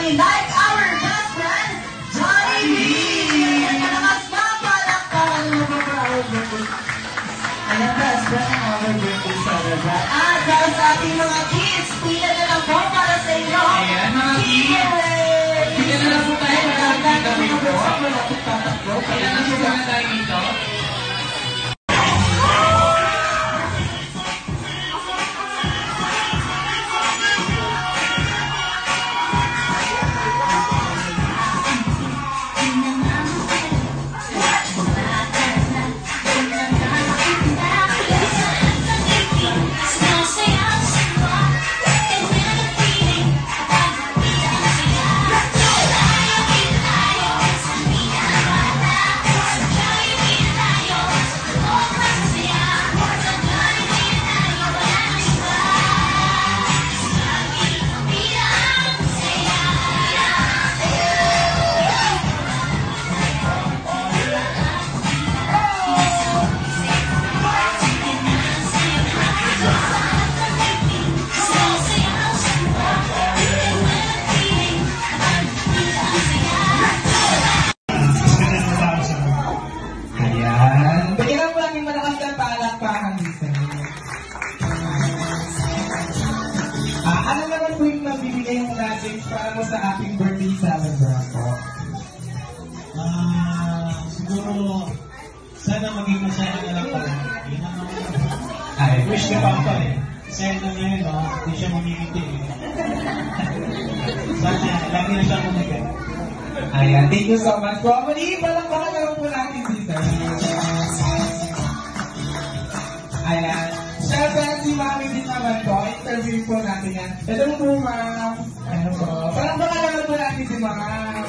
family like our best friend, Johnny B! Ayan ang mas mapalakpakan mo po for our birthday. Ayan, best friend ang our birthday celebrant. At para sa ating mga kids, pila na lang po para sa inyo. Ayan, mga kids. Pila na lang po tayo para makita rin po. Pila na po ba tayo dito? Ano naman po yung mabibigay yung message para mo sa ating birthday celebrant po? Siguro, sana maging masaya na lang pala. Ay, Wish ka pa pa eh. Masaya na ngayon, no? Hindi siya mamimiti eh. Sana, lagi na siya kumigay. ayan, thank you so much po. Muli, palakpakan na lang po natin dito. Ayan. Siyempre, si Mami din naman po. Interview po natin yan. Ito po, ma'am. Ano po? Palakpakan na lang po natin si Ma'am.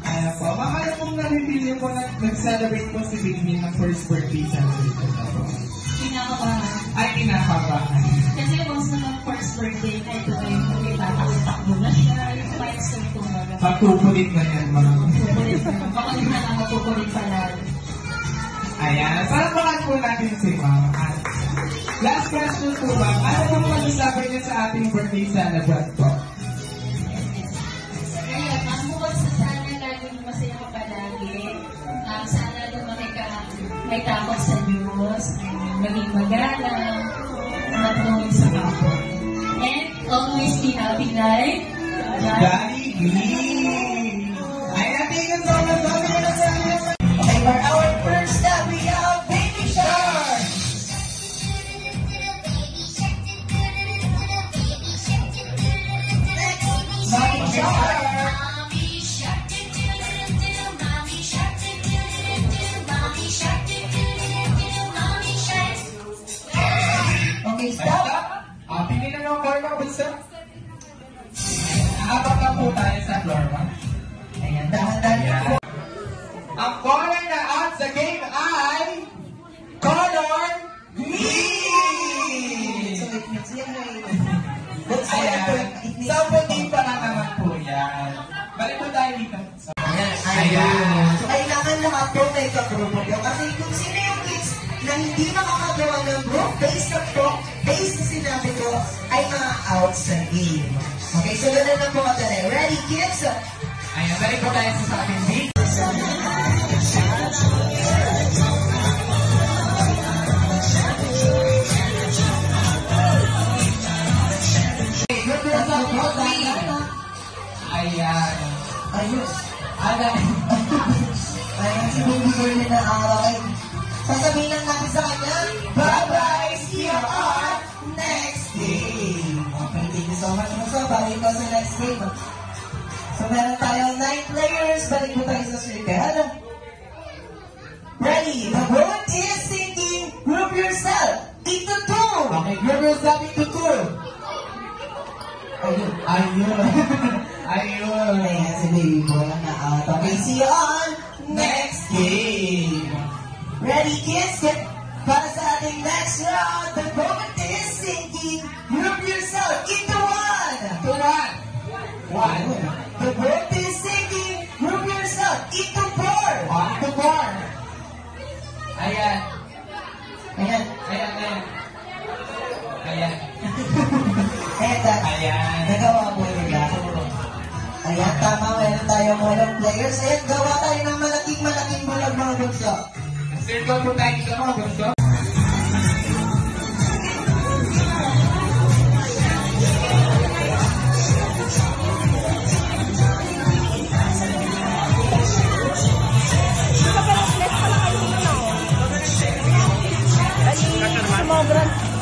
Ayan po. Ma'am, ano pong napipili po na nag-celebrate po si Baby ng first birthday celebration na po? Kinakabahan. Ay, kinakabahan. Kasi once na first birthday, ay ito na yung takbo na siya. Yung milestone po na. Pagpupulit na yan, ma'am. Pupulit na. Baka din na lang mapupulit pala. Ayan. Palakpakan po natin si Ma'am. Last question po, ma'am. Ano pong masasabi niya sa ating birthday celebrant po? Ngayon, ang bukod sa sana laging masaya ka palagi. Sana lumaki ka may takot sa Diyos, maging magalang, matulong sa kapwa. And always be happy like Johnny B! Ayan, thank you so much. Okay, for our first step, we have Baby Shark! Baby Shark! Okay, stop! Pili na ng floor mga bulsa. Apat na po tayo sa floor, ma'am. Ayan, dahan-dahan po. Ang color na out sa game ay color green! So, it means yan ay... Ayan. Sa puti pa lang naman po yan. Balik po tayo dito. Ayan. So, kailangan lahat po may ka-grupo nyo. Kasi kung sino yung kids na hindi makakagawa ng group based na sinabi ko, ay out sa game. Okay, so ganun na po kadali. Ready, kids? Ayan, balik po tayo sa ating beat. Ayan. Ayos. Ayan, Si Baby Girl na naaway. Sasabihin lang natin sa kanya, bye-bye, see you on next game. Okay, thank you so much. So, balik ko sa next game. So, meron tayong 9 players. Balik po tayo sa circle. Ready? The vote is singing Group Yourself. Ito to. okay, group yourself into two. Ayun. Ayun. Ayun. Ayan, si Baby Boy ang na-out. Okay, see you on next game. Ready, kids? Para sa ating next round, the vote is singing Group Yourself into one. To one. One. The vote is singing Group Yourself into four. One to four. Ayan. Ayan. Ayan, ayan. Ayan. And Ayan. nagawa mo nila. Ayan, tama. Meron tayong walang players. Ayan, gawa tayo ng malaking bulag mga bunso. Circle po tayo sa mga gusto.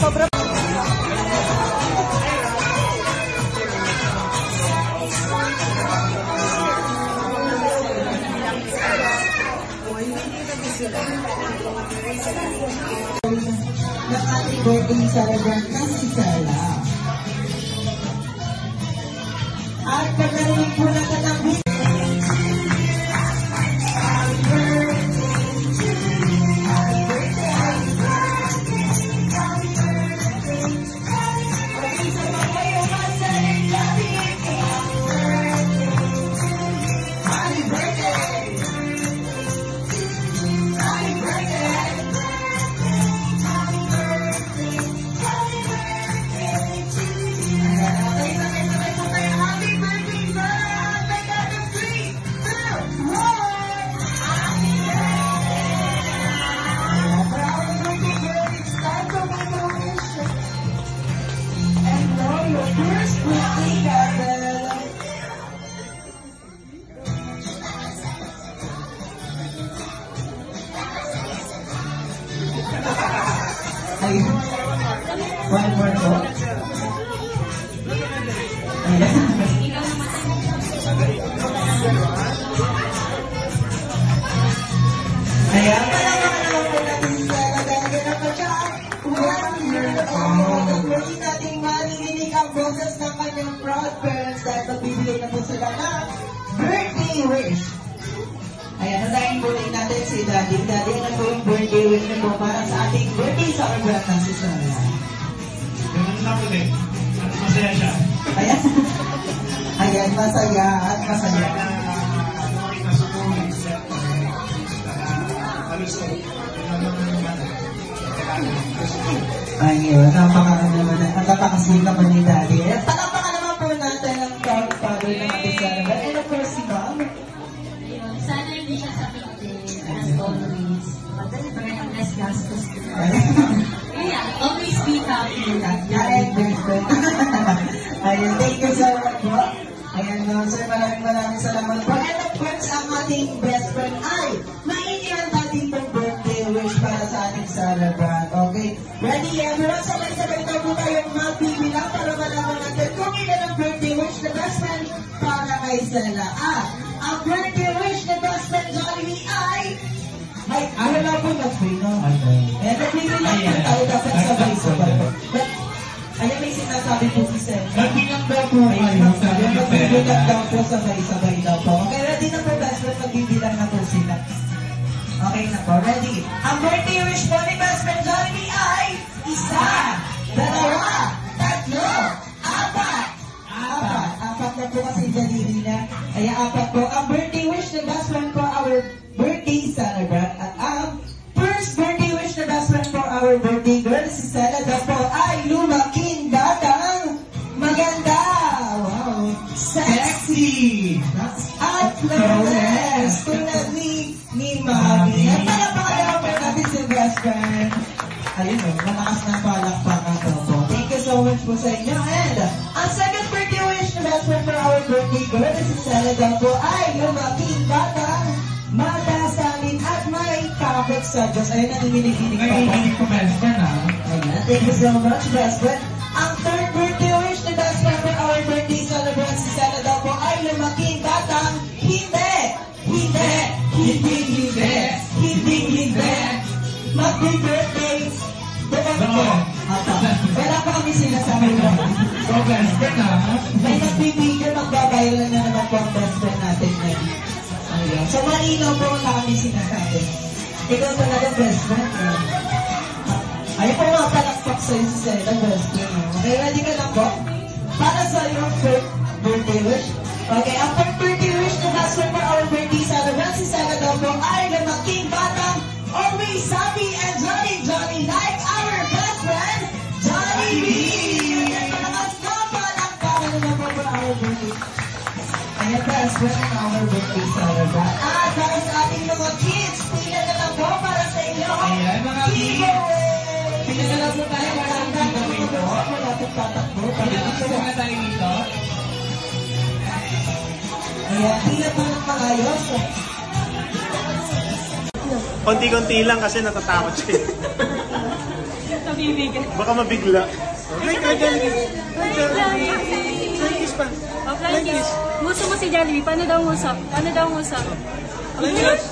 Sobrang. Ng ating birthday celebrant na si Sela. At pag narinig po natin ang one more po. Ayan. Ayan, palamakan naman po natin si Sela dahil ganap pa siya 1 year old. Muli nating marinig ang boses ng kanyang proud parents dahil magbibigay na po sila ng birthday wish. Ayan, nadahin po natin si Daddy. Daddy, ano po yung birthday wish na po para sa ating birthday celebrant na si Sela? Ganun na po din. At masaya siya. Ayan. Ayan, masaya at masaya. Nasukunin siya. Malusog. Ayun, napaka-sweet naman ni Daddy. At palakpakan naman po natin ang proud father ng ating celebrant. And of course, si Mom. Sana hindi siya sakit as always. Madali pa rin ang less gastos. Yeah, always be happy. Ayan, birthday. Ayun, thank you so much po. Ayan, sir, maraming salamat po. And of course, ang ating best friend ay mainihan natin pong birthday wish para sa ating celebrant. Okay? Ready, everyone? Sabay-sabay na po tayong magbibilang para malaman natin kung ilan ang birthday wish na best friend para kay Sela. Ang birthday wish na best friend Jollibee ay... Ay, ano na po mag-free, no? Ayan, nagbibilang po tayo dapat sabay-sabay. Ayan, may sinasabi po si Sela. Magbilang daw po kayo. Magbibilang daw po sabay-sabay daw po. Okay, ready na po best friend, magbibilang na po sila. Okay na po, ready? Ang birthday wish po ni best friend Jollibee ay 1, 2, 3, 4, 5. Apat na po kasi daliri na. Kaya 4 po. Ang birthday wish ni best friend po, our birthday celebrant. At ang first birthday wish ni best friend po, our birthday girl, si Sela daw po ay lumaking batang maganda. Wow. Sexy. At flawless. Tulad ni Mami. At palapakalaman po natin si best friend. Ayun o, malakas na palakpakan daw po. Thank you so much po sa inyo. And ang second birthday wish ni best friend for our birthday girl, si Sela daw po ay lumaking batang matasalin at may kakot sa Diyos. Ayun, nanginginig pa po. Nanginginig po best friend, ha? Ayan, thank you so much, best friend. Ang third birthday wish ni best friend for our birthday celebrant, si Sela daw po ay lumaking batang hindi. Mag-birthday. Wala pa kami sinasabi na. So best friend, ha? May nagbibigyan, magbabayaran na naman po ang best friend natin ngayon. Ayan. So, malinaw po wala kami sinasabi. Ikaw talaga best friend. Ayaw po mga palakpak sa'yo si Sela, best friend. Okay, ready ka na po? Para sa iyong third birthday wish. Okay, ang third birthday wish na best friend for our birthday celebrant, si Sela daw po ay lumaking batang always happy and jolly like our best friend, Jollibee! Palakpakan naman po for our birthday. Ayan pa, as well ang our birthday celebrant. At para sa ating mga kids, pila na lang po para sa inyo. Ayan, mga Giveaway! Pila na lang po tayo para sa giveaway po. Malapit tatakbo. Pagkatapos na tayo dito. Ayan, pila pa ng maayos. Konti-konti lang kasi natatakot siya. Nabibigay. Baka mabigla. Okay, kaya Jollibee. Kiss pa. Offline kiss. Nguso mo si Jollibee. Paano daw nguso? Paano daw nguso? Kiss.